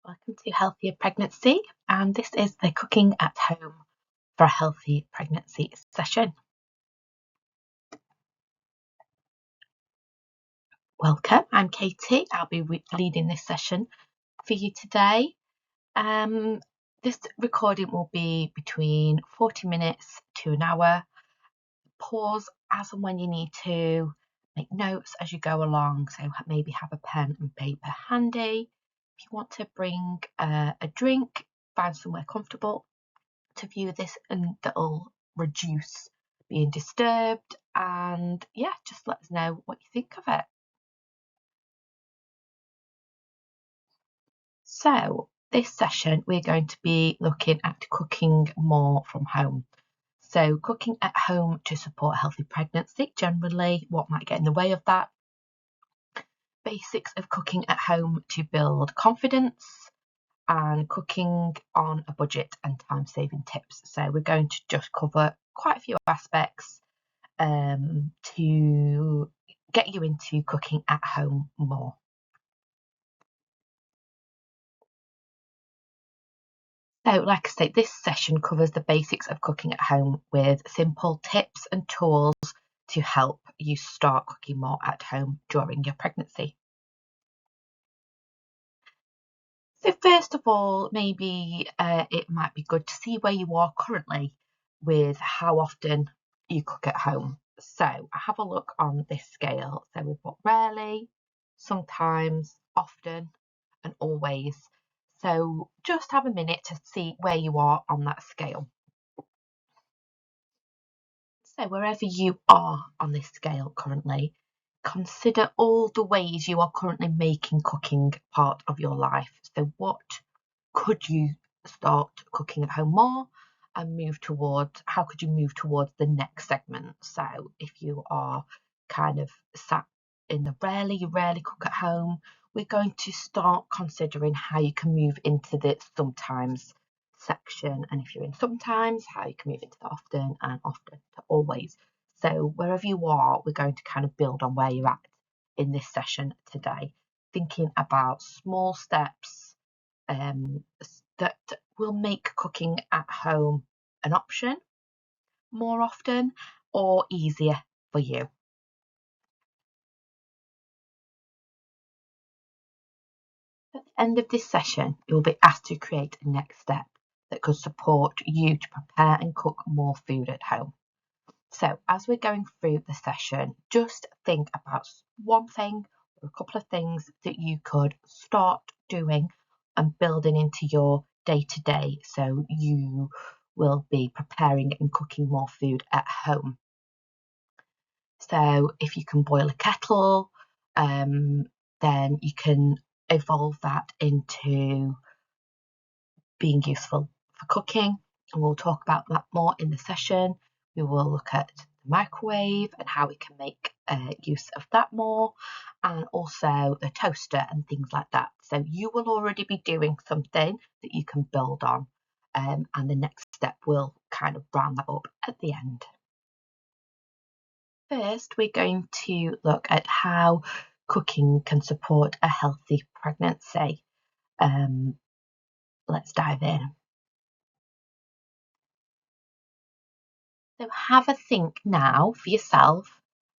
Welcome to Healthier Pregnancy, and this is the Cooking at Home for a Healthy Pregnancy session. Welcome, I'm Katie. I'll be leading this session for you today. This recording will be between 40 minutes to an hour. Pause as and when you need to, make notes as you go along, so maybe have a pen and paper handy. If you want to bring a drink, find somewhere comfortable to view this, and that'll reduce being disturbed. And yeah, just let us know what you think of it. So this session we're going to be looking at cooking more from home. So cooking at home to support a healthy pregnancy, generally what might get in the way of that, basics of cooking at home to build confidence, and cooking on a budget and time-saving tips. So we're going to just cover quite a few aspects to get you into cooking at home more. So like I say, this session covers the basics of cooking at home with simple tips and tools to help you start cooking more at home during your pregnancy. So first of all, maybe it might be good to see where you are currently with how often you cook at home. So have a look on this scale. So we've got rarely, sometimes, often, and always. So just have a minute to see where you are on that scale. So wherever you are on this scale currently, consider all the ways you are currently making cooking part of your life. So what could you start cooking at home more and how could you move towards the next segment? So if you are kind of sat in the you rarely cook at home, we're going to start considering how you can move into the sometimes section, and if you're in sometimes, how you can move into the often, and often to always. So wherever you are, we're going to kind of build on where you're at in this session today, thinking about small steps that will make cooking at home an option more often or easier for you. At the end of this session, you'll be asked to create a next step that could support you to prepare and cook more food at home. So as we're going through the session, just think about one thing or a couple of things that you could start doing and building into your day-to-day, so you will be preparing and cooking more food at home. So if you can boil a kettle, then you can evolve that into being useful for cooking, and we'll talk about that more in the session. We will look at the microwave and how we can make use of that more, and also the toaster and things like that. So you will already be doing something that you can build on, and the next step will kind of round that up at the end. First, we're going to look at how cooking can support a healthy pregnancy. Let's dive in. So have a think now for yourself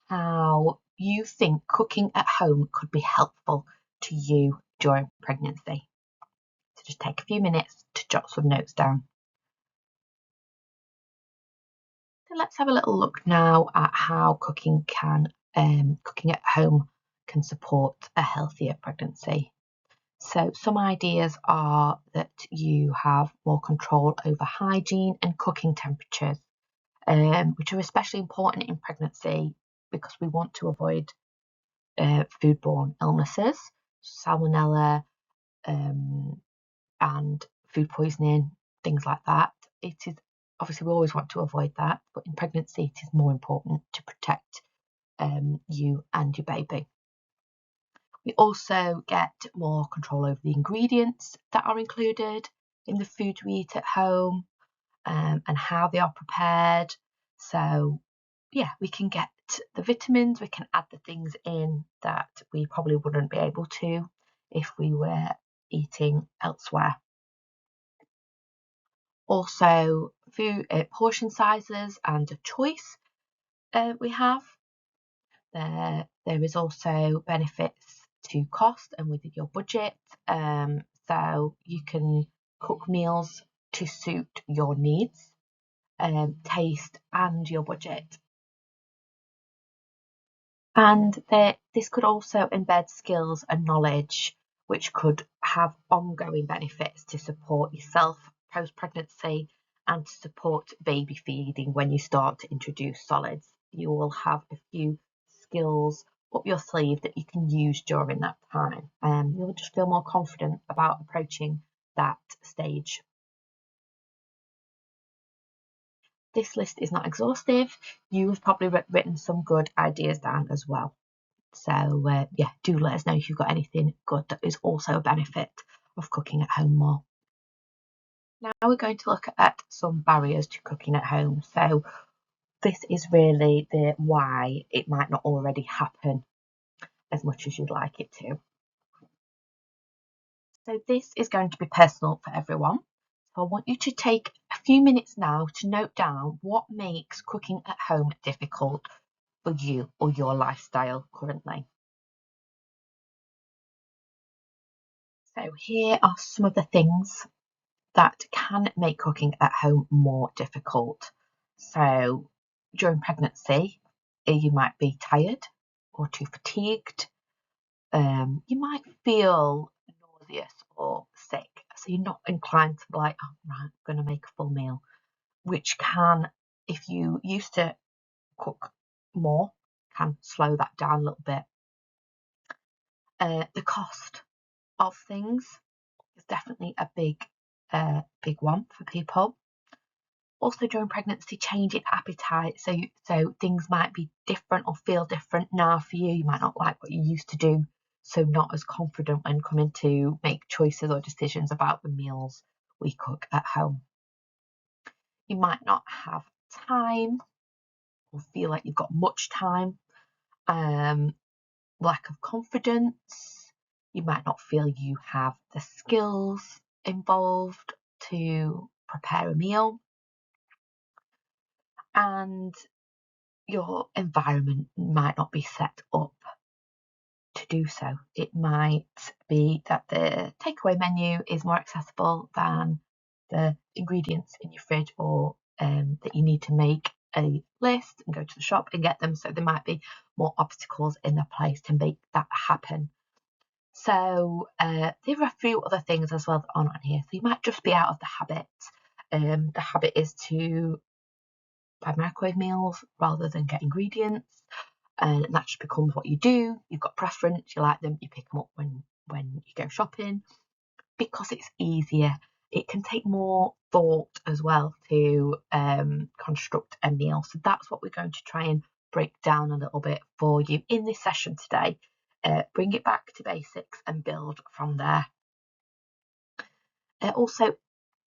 how you think cooking at home could be helpful to you during pregnancy. So just take a few minutes to jot some notes down. So let's have a little look now at how cooking at home can support a healthier pregnancy. So some ideas are that you have more control over hygiene and cooking temperatures, which are especially important in pregnancy because we want to avoid foodborne illnesses, salmonella, and food poisoning, things like that. It is obviously we always want to avoid that, but in pregnancy it is more important to protect you and your baby. We also get more control over the ingredients that are included in the food we eat at home, and how they are prepared. So yeah, we can get the vitamins, we can add the things in that we probably wouldn't be able to if we were eating elsewhere. Also, food portion sizes and choice we have. There is also benefits to cost and with your budget. So you can cook meals to suit your needs, taste and your budget. And this could also embed skills and knowledge which could have ongoing benefits to support yourself post-pregnancy and to support baby feeding when you start to introduce solids. You will have a few skills up your sleeve that you can use during that time. You'll just feel more confident about approaching that stage. This list is not exhaustive. You have probably written some good ideas down as well. So yeah, do let us know if you've got anything good that is also a benefit of cooking at home more. Now we're going to look at some barriers to cooking at home. So this is really the why it might not already happen as much as you'd like it to. So this is going to be personal for everyone. So I want you to take a few minutes now to note down what makes cooking at home difficult for you or your lifestyle currently. So here are some of the things that can make cooking at home more difficult. So during pregnancy, you might be tired or too fatigued. You might feel nauseous or sick. So you're not inclined to be like, oh, right, I'm going to make a full meal, which can, if you used to cook more, can slow that down a little bit. The cost of things is definitely a big one for people. Also during pregnancy, changing appetite. So things might be different or feel different now for you. You might not like what you used to do, so not as confident when coming to make choices or decisions about the meals we cook at home. You might not have time or feel like you've got much time. Lack of confidence. You might not feel you have the skills involved to prepare a meal. And your environment might not be set up to do so. It might be that the takeaway menu is more accessible than the ingredients in your fridge, or that you need to make a list and go to the shop and get them. So there might be more obstacles in the place to make that happen. So there are a few other things as well that aren't on here. So you might just be out of the habit. The habit is to buy microwave meals rather than get ingredients, and that just becomes what you do. You've got preference, you like them, you pick them up when you go shopping because it's easier. It can take more thought as well to construct a meal. So that's what we're going to try and break down a little bit for you in this session today. Bring it back to basics and build from there. Also,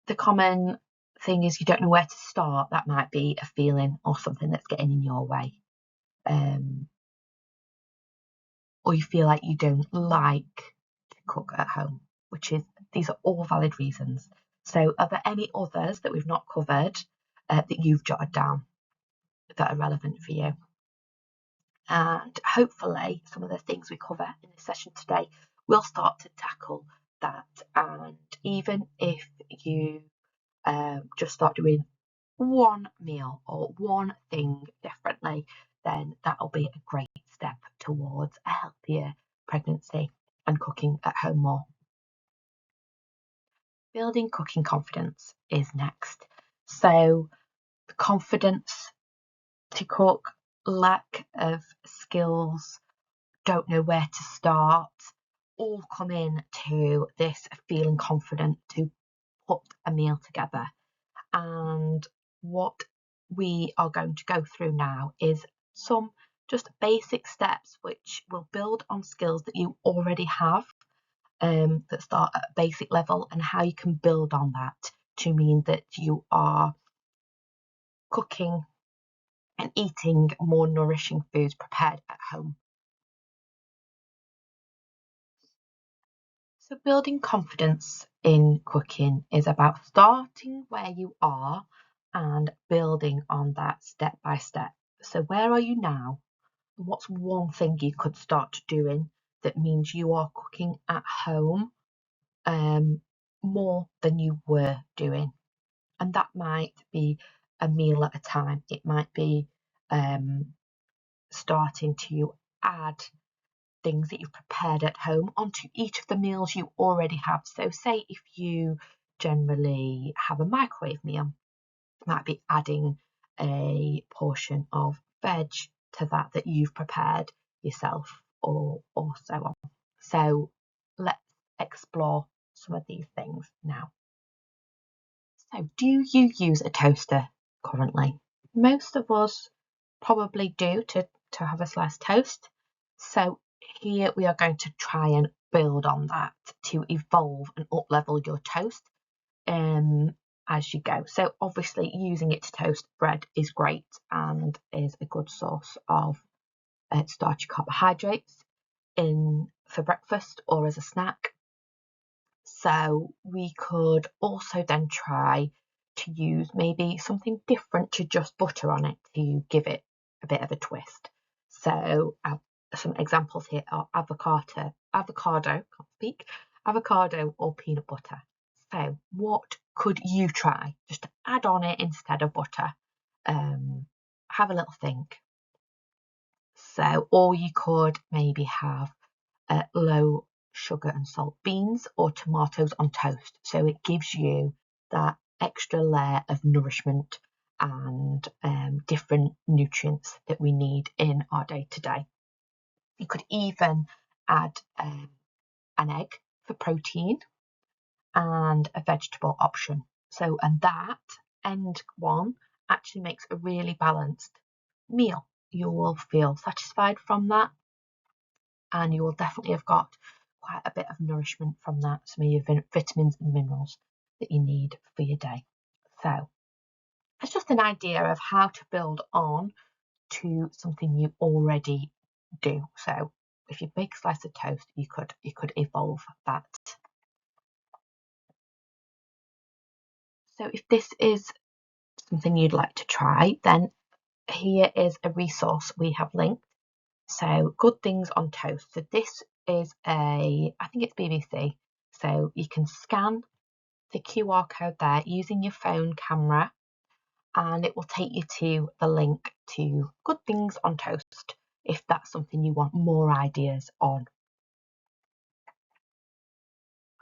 the common thing is you don't know where to start. That might be a feeling or something that's getting in your way. Or you feel like you don't like to cook at home, these are all valid reasons. So are there any others that we've not covered that you've jotted down that are relevant for you? And hopefully some of the things we cover in this session today will start to tackle that. And even if you just start doing one meal or one thing differently, then that'll be a great step towards a healthier pregnancy and cooking at home more. Building cooking confidence is next. So the confidence to cook, lack of skills, don't know where to start, all come in to this feeling confident to put a meal together. And what we are going to go through now is some just basic steps which will build on skills that you already have, that start at a basic level, and how you can build on that to mean that you are cooking and eating more nourishing foods prepared at home. So building confidence in cooking is about starting where you are and building on that step by step. So where are you now? What's one thing you could start doing that means you are cooking at home more than you were doing? And that might be a meal at a time. It might be starting to add things that you've prepared at home onto each of the meals you already have. So say if you generally have a microwave meal, it might be adding a portion of veg to that you've prepared yourself or so on. So let's explore some of these things now. So do you use a toaster currently? Most of us probably do to have a sliced toast. So here we are going to try and build on that to evolve and up level your toast as you go. So obviously using it to toast bread is great and is a good source of starchy carbohydrates for breakfast or as a snack. So we could also then try to use maybe something different to just butter on it to give it a bit of a twist. So some examples here are avocado, avocado or peanut butter. So what could you try just to add on it instead of butter? Have a little think. So, or you could maybe have low sugar and salt beans or tomatoes on toast. So it gives you that extra layer of nourishment and different nutrients that we need in our day to day. You could even add an egg for protein and a vegetable option. So, and that end one actually makes a really balanced meal. You will feel satisfied from that, and you will definitely have got quite a bit of nourishment from that, some of your vitamins and minerals that you need for your day. So it's just an idea of how to build on to something you already do. So if you bake a slice of toast, you could evolve that. So if this is something you'd like to try, then here is a resource we have linked. So Good Things on Toast. So this is I think it's BBC. So you can scan the QR code there using your phone camera and it will take you to the link to Good Things on Toast if that's something you want more ideas on.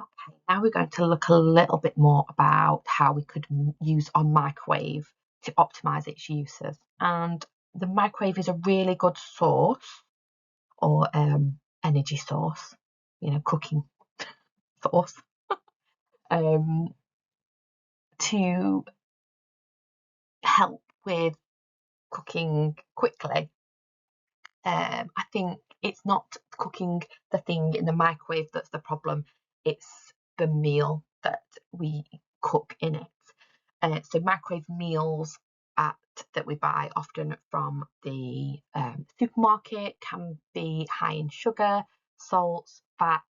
Okay, now we're going to look a little bit more about how we could use our microwave to optimize its uses. And the microwave is a really good source or energy source, cooking source, to help with cooking quickly. I think it's not cooking the thing in the microwave that's the problem, it's the meal that we cook in it. So microwave meals that we buy often from the supermarket can be high in sugar, salts, fats.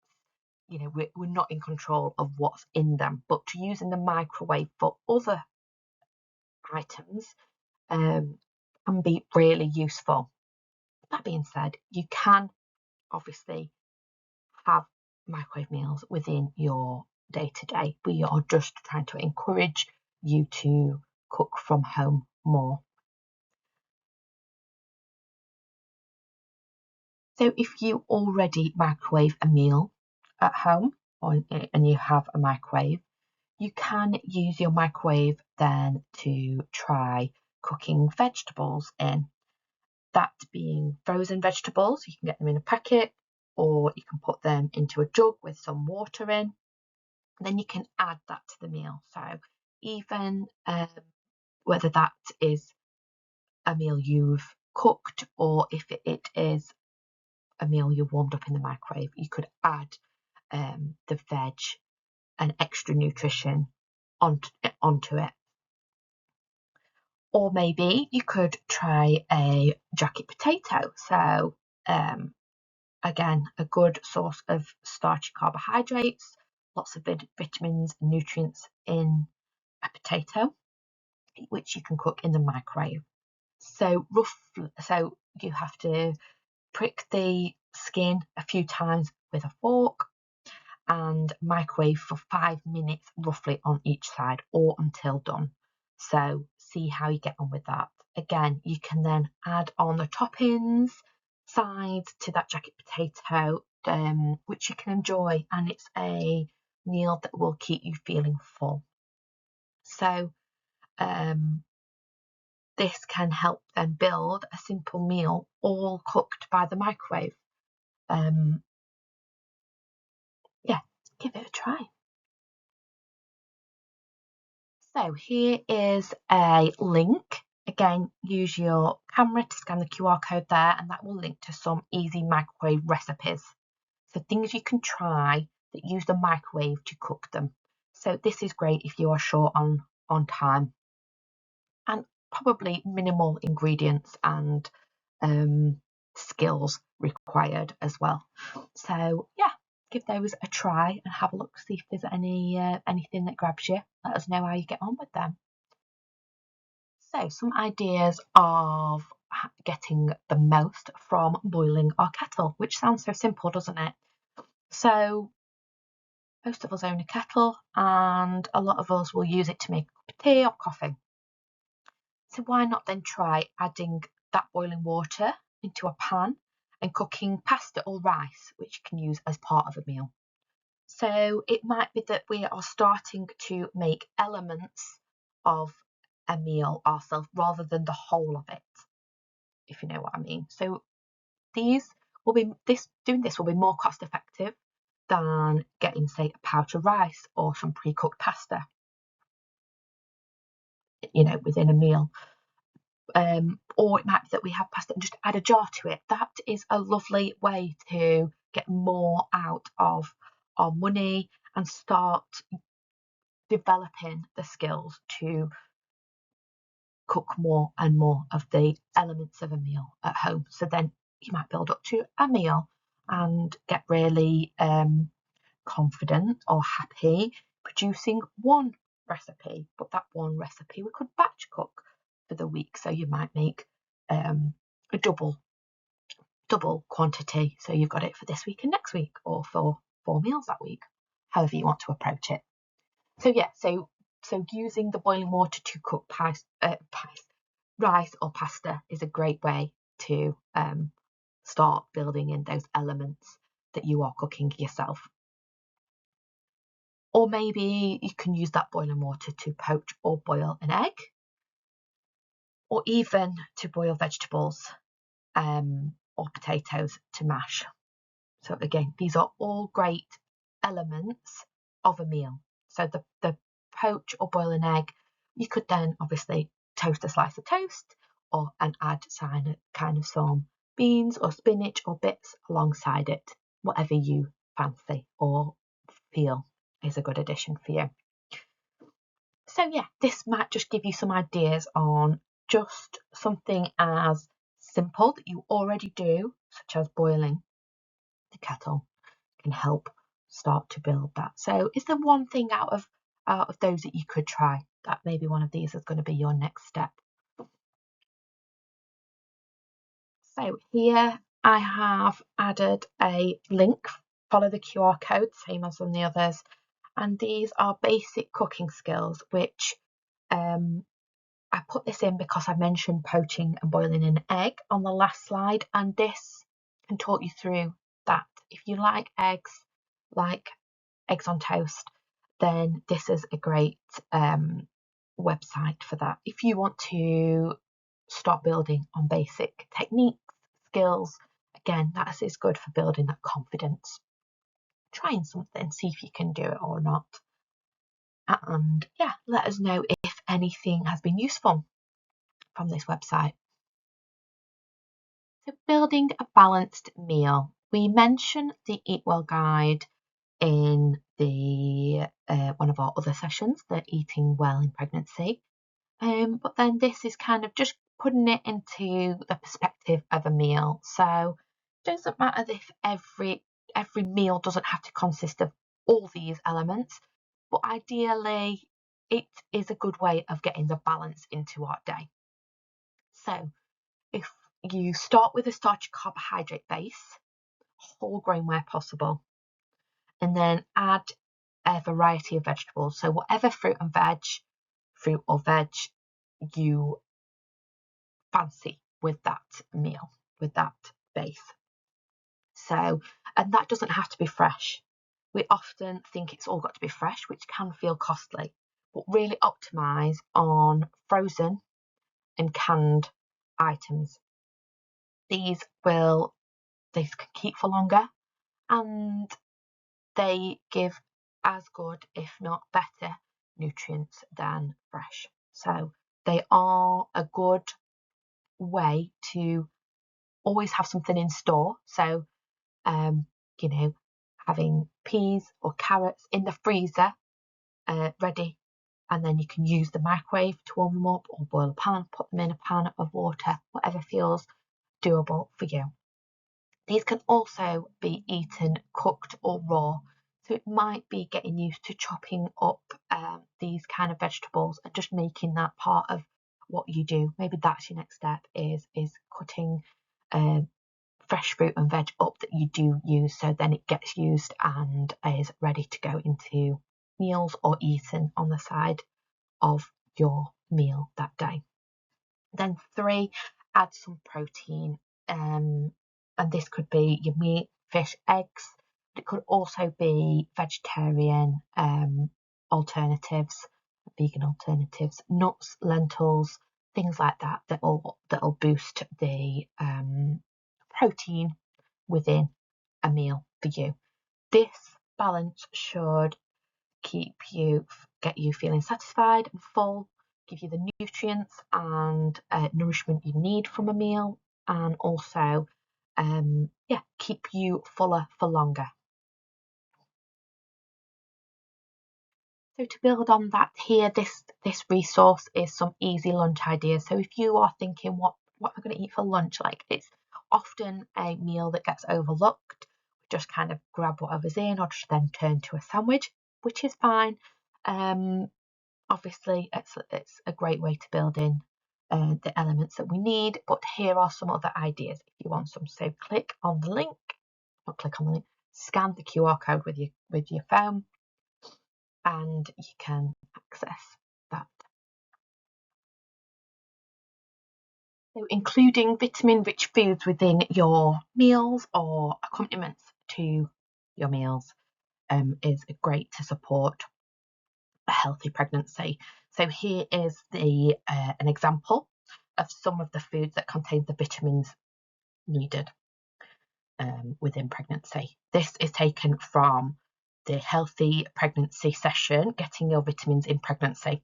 We're not in control of what's in them, but to use in the microwave for other items can be really useful. That being said, you can obviously have microwave meals within your day to day. We are just trying to encourage you to cook from home more. So if you already microwave a meal at home and you have a microwave, you can use your microwave then to try cooking vegetables in. That being frozen vegetables, you can get them in a packet or you can put them into a jug with some water in. Then you can add that to the meal. So even whether that is a meal you've cooked or if it is a meal you warmed up in the microwave, you could add the veg and extra nutrition onto it. Or maybe you could try a jacket potato. So again, a good source of starchy carbohydrates, lots of vitamins and nutrients in a potato, which you can cook in the microwave. So you have to prick the skin a few times with a fork and microwave for 5 minutes roughly on each side or until done. So see how you get on with that. Again, you can then add on the toppings, sides to that jacket potato, which you can enjoy, and it's a meal that will keep you feeling full. So this can help them build a simple meal all cooked by the microwave. Yeah, give it a try. So here is a link. Again, use your camera to scan the QR code there, and that will link to some easy microwave recipes. So things you can try that use the microwave to cook them. So this is great if you are short on time and probably minimal ingredients and skills required as well. So yeah, give those a try and have a look, see if there's anything that grabs you. Let us know how you get on with them. So some ideas of getting the most from boiling our kettle, which sounds so simple, doesn't it? So most of us own a kettle and a lot of us will use it to make a cup of tea or coffee. So why not then try adding that boiling water into a pan and cooking pasta or rice, which you can use as part of a meal. So it might be that we are starting to make elements of a meal ourselves rather than the whole of it, if you know what I mean. So doing this will be more cost effective than getting, say, a pouch of rice or some pre-cooked pasta, within a meal. Or it might be that we have pasta and just add a jar to it. That is a lovely way to get more out of our money and start developing the skills to cook more and more of the elements of a meal at home. So then you might build up to a meal and get really confident or happy producing one recipe, but that one recipe we could batch cook for the week. So you might make a double quantity. So you've got it for this week and next week, or for 4 meals that week, however you want to approach it. So yeah, so using the boiling water to cook rice or pasta is a great way to start building in those elements that you are cooking yourself. Or maybe you can use that boiling water to poach or boil an egg, or even to boil vegetables or potatoes to mash. So again, these are all great elements of a meal. So the poach or boil an egg, you could then obviously toast a slice of toast and add kind of some beans or spinach or bits alongside it, whatever you fancy or feel is a good addition for you. So yeah, this might just give you some ideas on just something as simple that you already do, such as boiling the kettle, can help start to build that. So is there one thing out of those that you could try? That maybe one of these is going to be your next step. So here I have added a link. Follow the QR code, same as on the others. And these are basic cooking skills, which I put this in because I mentioned poaching and boiling an egg on the last slide, and this can talk you through that. If you like eggs on toast, then this is a great website for that. If you want to start building on basic techniques, skills, again, that is good for building that confidence. Trying something, see if you can do it or not. And yeah, let us know if anything has been useful from this website. So building a balanced meal. We mentioned the Eat Well guide in the one of our other sessions, the Eating Well in Pregnancy. But then this is kind of just putting it into the perspective of a meal. So doesn't matter if every meal doesn't have to consist of all these elements, but ideally it is a good way of getting the balance into our day. So if you start with a starchy carbohydrate base, whole grain where possible, and then add a variety of vegetables. So whatever fruit or veg you fancy with that meal, with that base. So, and that doesn't have to be fresh. We often think it's all got to be fresh, which can feel costly, but really optimize on frozen and canned items. These can keep for longer, and they give as good, if not better, nutrients than fresh. So they are a good way to always have something in store. So, having peas or carrots in the freezer ready, and then you can use the microwave to warm them up, or boil a pan, put them in a pan of water, whatever feels doable for you. These can also be eaten cooked or raw, so it might be getting used to chopping up these kind of vegetables and just making that part of what you do. Maybe that's your next step, is cutting fresh fruit and veg up that you do use, so then it gets used and is ready to go into meals or eaten on the side of your meal that day. Then 3, add some protein, and this could be your meat, fish, eggs. It could also be vegetarian alternatives, vegan alternatives, nuts, lentils, things like that that'll boost the protein within a meal for you. This balance should get you feeling satisfied and full, give you the nutrients and nourishment you need from a meal, and also keep you fuller for longer. So to build on that here, this resource is some easy lunch ideas. So if you are thinking, what am I going to eat for lunch? Like, it's often a meal that gets overlooked. Just kind of grab whatever's in, or just then turn to a sandwich, which is fine. Obviously, it's a great way to build in the elements that we need, but here are some other ideas if you want some. So scan the QR code with your phone, and you can access that. So including vitamin-rich foods within your meals or accompaniments to your meals is great to support a healthy pregnancy. So here is an example of some of the foods that contain the vitamins needed within pregnancy. This is taken from the Healthy Pregnancy Session, Getting Your Vitamins in Pregnancy.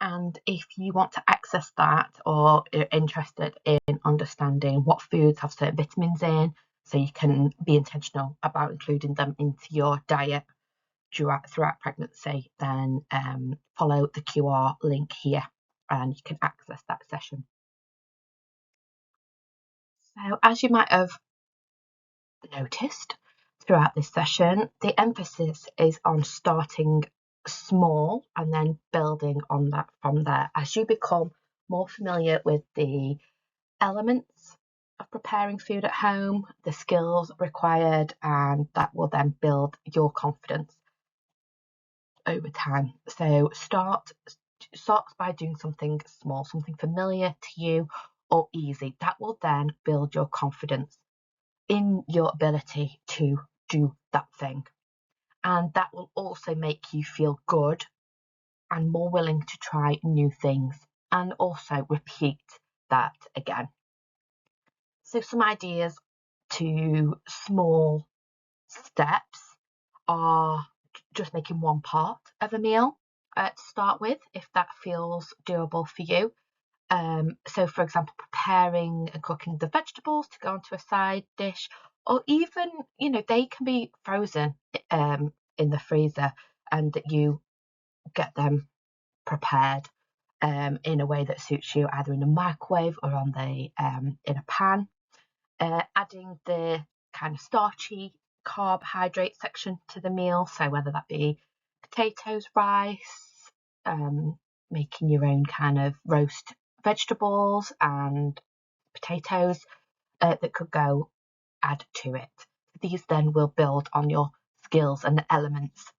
And if you want to access that, or are interested in understanding what foods have certain vitamins in, so you can be intentional about including them into your diet throughout pregnancy, then follow the QR link here and you can access that session. So as you might have noticed throughout this session, the emphasis is on starting small and then building on that from there. As you become more familiar with the elements of preparing food at home, the skills required, and that will then build your confidence over time. So start by doing something small, something familiar to you or easy. That will then build your confidence in your ability to do that thing. And that will also make you feel good and more willing to try new things, and also repeat that again. So some ideas to small steps are just making one part of a meal to start with, if that feels doable for you. So for example, preparing and cooking the vegetables to go onto a side dish, or even, they can be frozen in the freezer, and that you get them prepared in a way that suits you, either in a microwave or on the in a pan. Adding the kind of starchy carbohydrate section to the meal, so whether that be potatoes, rice, making your own kind of roast vegetables and potatoes that could go add to it. These then will build on your skills and the elements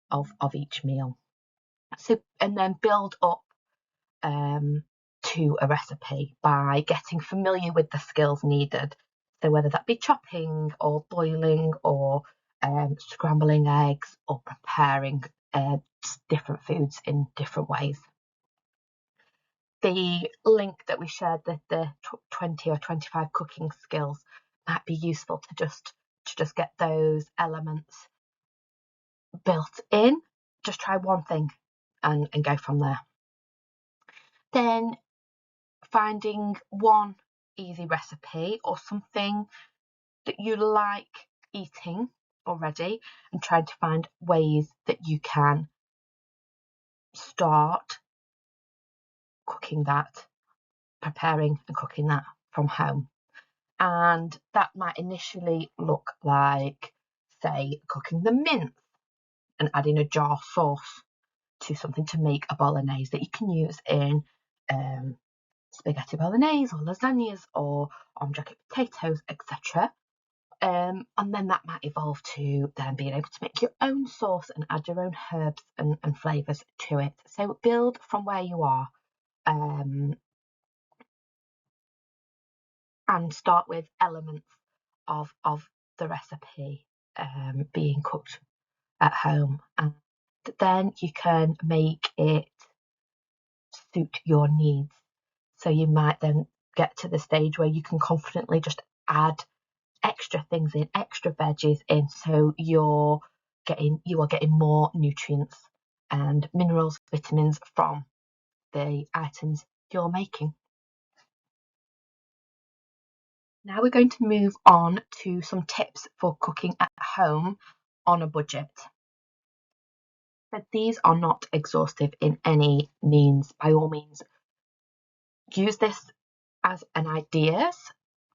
of each meal. So, and then build up to a recipe by getting familiar with the skills needed. So whether that be chopping or boiling or scrambling eggs or preparing different foods in different ways. The link that we shared, the 20 or 25 cooking skills, might be useful to just get those elements built in. Just try one thing and go from there. Then finding one easy recipe or something that you like eating already and trying to find ways that you can start cooking that, preparing and cooking that from home. And that might initially look like, say, cooking the mince and adding a jar sauce to something to make a bolognese that you can use in spaghetti bolognese or lasagnas or on jacket potatoes, etc. And then that might evolve to then being able to make your own sauce and add your own herbs and flavours to it. So build from where you are and start with elements of the recipe being cooked at home, and then you can make it suit your needs. So you might then get to the stage where you can confidently just add extra things in, extra veggies in, so you are getting more nutrients and minerals, vitamins from the items you're making. Now we're going to move on to some tips for cooking at home on a budget. But these are not exhaustive in any means. By all means, use this as an ideas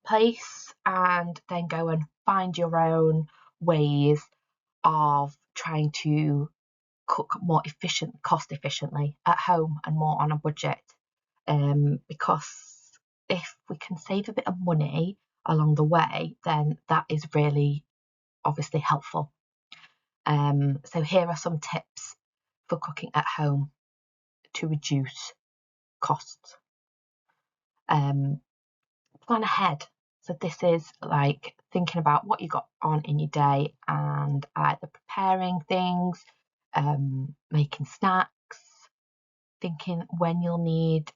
place and then go and find your own ways of trying to cook more cost efficiently at home and more on a budget. Because if we can save a bit of money along the way, then that is really obviously helpful. So here are some tips for cooking at home to reduce costs. Plan ahead. So this is like thinking about what you got on in your day and either preparing things, making snacks, thinking when you'll need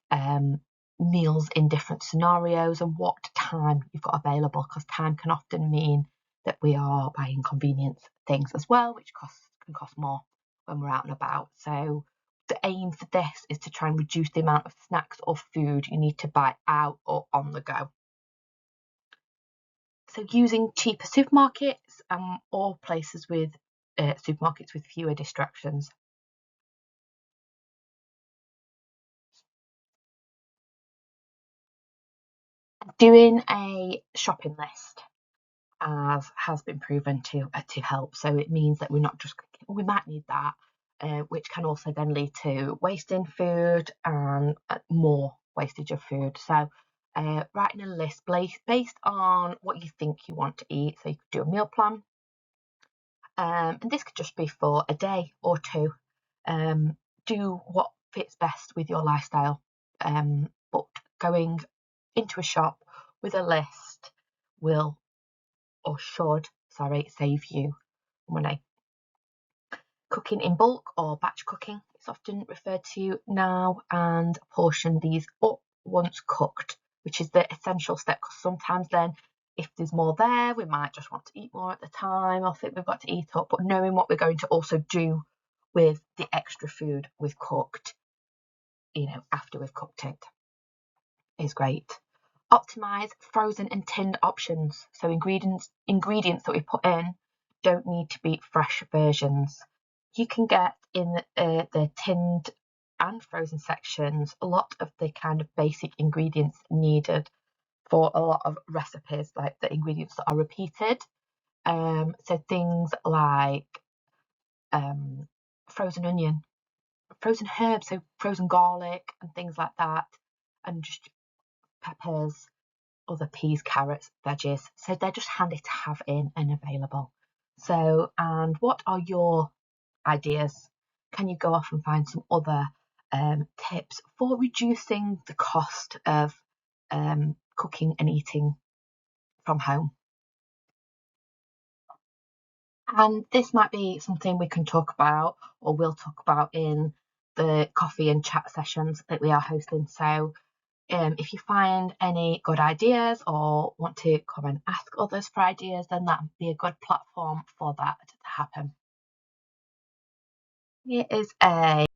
meals in different scenarios and what time you've got available, because time can often mean that we are buying convenience things as well, which can cost more when we're out and about. So the aim for this is to try and reduce the amount of snacks or food you need to buy out or on the go. So using cheaper supermarkets or places with supermarkets with fewer distractions. Doing a shopping list has been proven to help. So it means that we're not just we might need that, which can also then lead to wasting food and more wastage of food. So writing a list based on what you think you want to eat. So you could do a meal plan, and this could just be for a day or two. Do what fits best with your lifestyle, but going into a shop with a list will or should, save you money. Cooking in bulk or batch cooking is often referred to now, and portion these up once cooked, which is the essential step, because sometimes then if there's more there, we might just want to eat more at the time or think we've got to eat up, but knowing what we're going to also do with the extra food we've cooked, after we've cooked it, is great. Optimize frozen and tinned options. So ingredients that we put in don't need to be fresh versions. You can get in the tinned and frozen sections a lot of the kind of basic ingredients needed for a lot of recipes, like the ingredients that are repeated. So things like frozen onion, frozen herbs, so frozen garlic and things like that, and just peppers, other peas, carrots, veggies. So they're just handy to have in and available. So, and what are your ideas? Can you go off and find some other tips for reducing the cost of cooking and eating from home? And this might be something we can talk about, or we'll talk about in the coffee and chat sessions that we are hosting. So if you find any good ideas or want to come and ask others for ideas, then that would be a good platform for that to happen. Here is a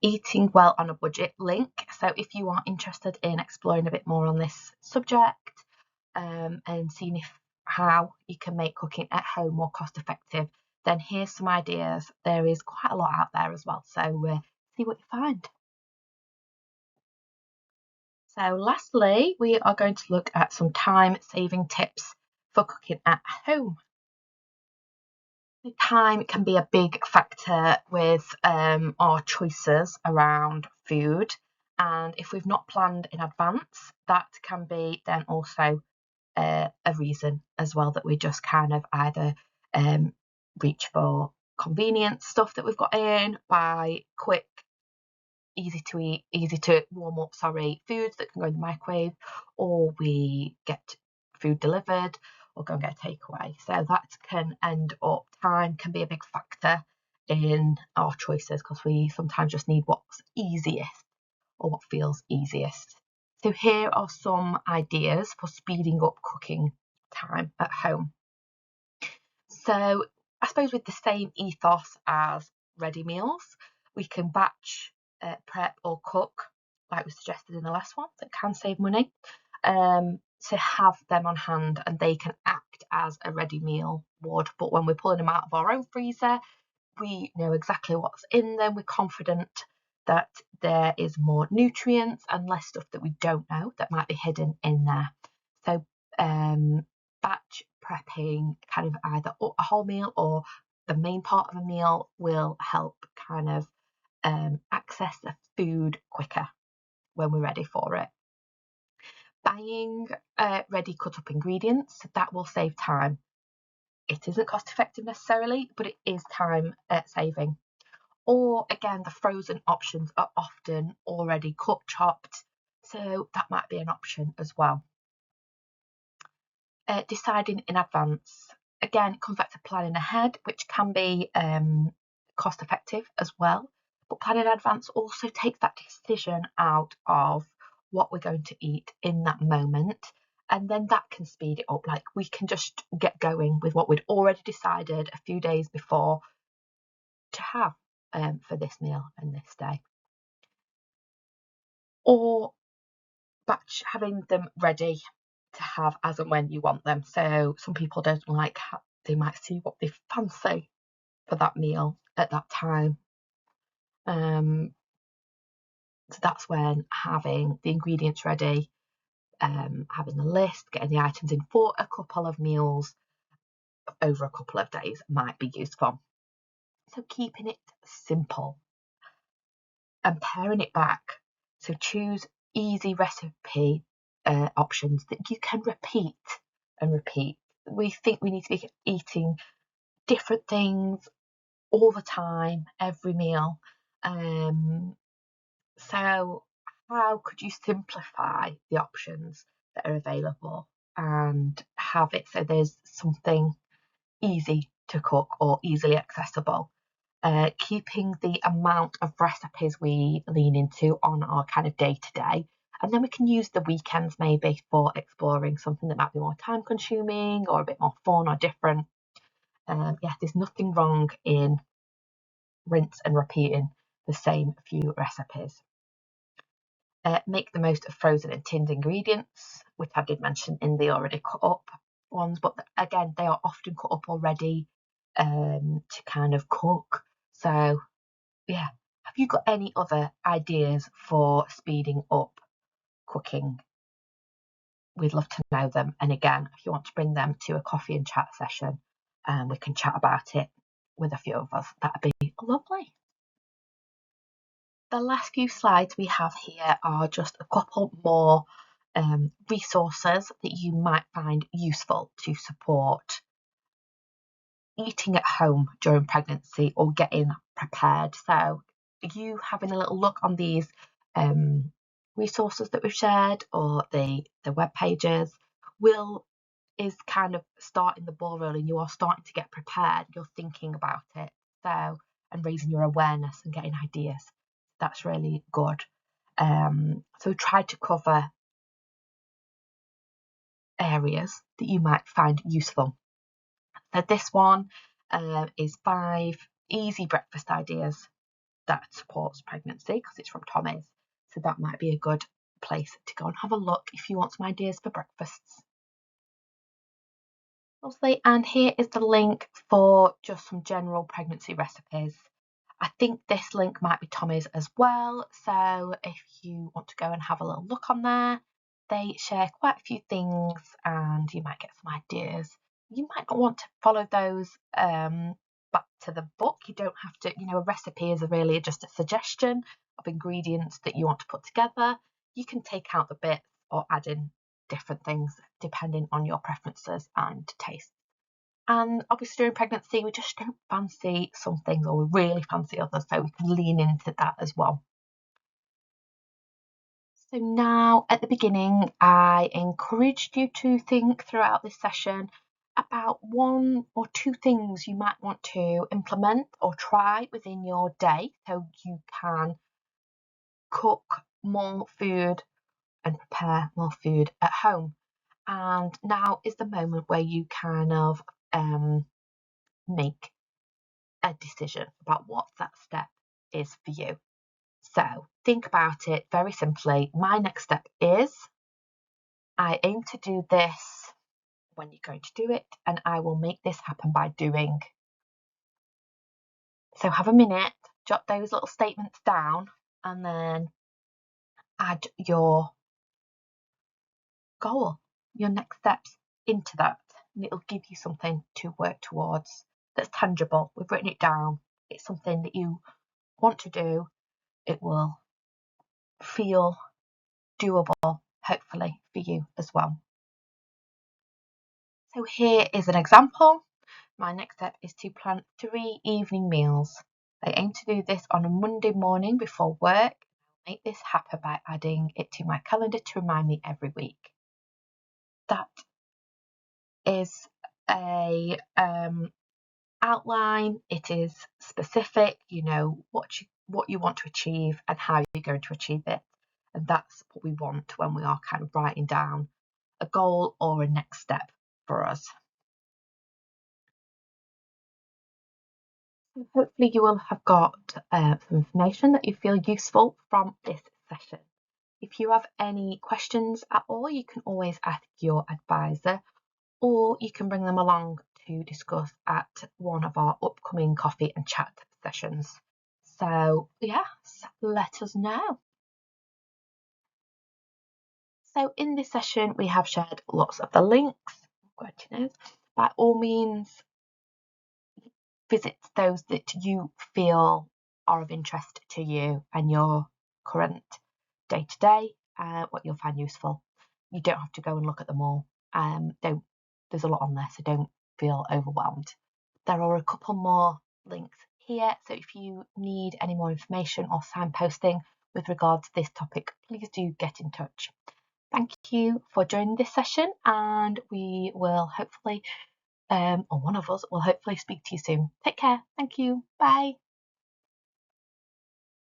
eating well on a budget link. So if you are interested in exploring a bit more on this subject and seeing how you can make cooking at home more cost effective, then here's some ideas. There is quite a lot out there as well. So see what you find. So lastly, we are going to look at some time-saving tips for cooking at home. Time can be a big factor with our choices around food, and if we've not planned in advance, that can be then also a reason as well that we just kind of either reach for convenient stuff that we've got in, buy quick, easy to eat, easy to warm up, foods that can go in the microwave, or we get food delivered or go and get a takeaway. So that can end up, time can be a big factor in our choices because we sometimes just need what's easiest or what feels easiest. So here are some ideas for speeding up cooking time at home. So I suppose with the same ethos as ready meals, we can batch, prep or cook, like we suggested in the last one, that can save money, to have them on hand and they can act as a ready meal would. But when we're pulling them out of our own freezer, we know exactly what's in them. We're confident that there is more nutrients and less stuff that we don't know that might be hidden in there. So batch prepping kind of either a whole meal or the main part of a meal will help kind of access the food quicker when we're ready for it. Buying ready cut up ingredients, that will save time. It isn't cost effective necessarily, but it is time saving. Or again, the frozen options are often already cut, chopped, so that might be an option as well. Deciding in advance. Again, it comes back to planning ahead, which can be cost effective as well. But planning in advance also takes that decision out of what we're going to eat in that moment. And then that can speed it up. Like we can just get going with what we'd already decided a few days before to have for this meal and this day. Or batch having them ready to have as and when you want them. So some people don't like, they might see what they fancy for that meal at that time. So that's when having the ingredients ready, having the list, getting the items in for a couple of meals over a couple of days might be useful. So keeping it simple and paring it back. So choose easy recipe options that you can repeat and repeat. We think we need to be eating different things all the time, every meal. So how could you simplify the options that are available and have it so there's something easy to cook or easily accessible? Keeping the amount of recipes we lean into on our kind of day to day. And then we can use the weekends maybe for exploring something that might be more time consuming or a bit more fun or different. There's nothing wrong in rinse and repeating the same few recipes. Make the most of frozen and tinned ingredients, which I did mention in the already cut up ones, but again, they are often cut up already to kind of cook. So yeah, Have you got any other ideas for speeding up cooking? We'd love to know them. And again, if you want to bring them to a coffee and chat session, we can chat about it with a few of us. That'd be lovely. The last few slides we have here are just a couple more resources that you might find useful to support eating at home during pregnancy or getting prepared. So you having a little look on these resources that we've shared or the web pages is kind of starting the ball rolling. You are starting to get prepared. You're thinking about it. So, and raising your awareness and getting ideas. That's really good. So try to cover areas that you might find useful. So this one is 5 easy breakfast ideas that supports pregnancy, because it's from Tommy's. So that might be a good place to go and have a look if you want some ideas for breakfasts. Lovely, and here is the link for just some general pregnancy recipes. I think this link might be Tommy's as well, so if you want to go and have a little look on there, they share quite a few things and you might get some ideas. You might not want to follow those back to the book. You don't have to, a recipe is really just a suggestion of ingredients that you want to put together. You can take out the bits or add in different things depending on your preferences and tastes. And obviously during pregnancy, we just don't fancy some things or we really fancy others, so we can lean into that as well. So now at the beginning, I encouraged you to think throughout this session about 1 or 2 things you might want to implement or try within your day so you can cook more food and prepare more food at home. And now is the moment where you kind of make a decision about what that step is for you. So think about it very simply. My next step is I aim to do this when you're going to do it, and I will make this happen by doing. So have a minute, jot those little statements down, and then add your goal, your next steps into that, and it'll give you something to work towards that's tangible. We've written it down. It's something that you want to do. It will feel doable, hopefully, for you as well. So here is an example. My next step is to plan 3 evening meals. I aim to do this on a Monday morning before work. I'll make this happen by adding it to my calendar to remind me every week. That is a outline. It is specific. You know what you want to achieve and how you're going to achieve it. And that's what we want when we are kind of writing down a goal or a next step for us. So hopefully you will have got some information that you feel useful from this session. If you have any questions at all, you can always ask your advisor, or you can bring them along to discuss at one of our upcoming coffee and chat sessions. So yes, let us know. So in this session, we have shared lots of the links. By all means, visit those that you feel are of interest to you and your current day-to-day, what you'll find useful. You don't have to go and look at them all. There's a lot on there, so don't feel overwhelmed. There are a couple more links here, so if you need any more information or signposting with regard to this topic, please do get in touch. Thank you for joining this session, and we will hopefully, or one of us will hopefully speak to you soon. Take care. Thank you. Bye.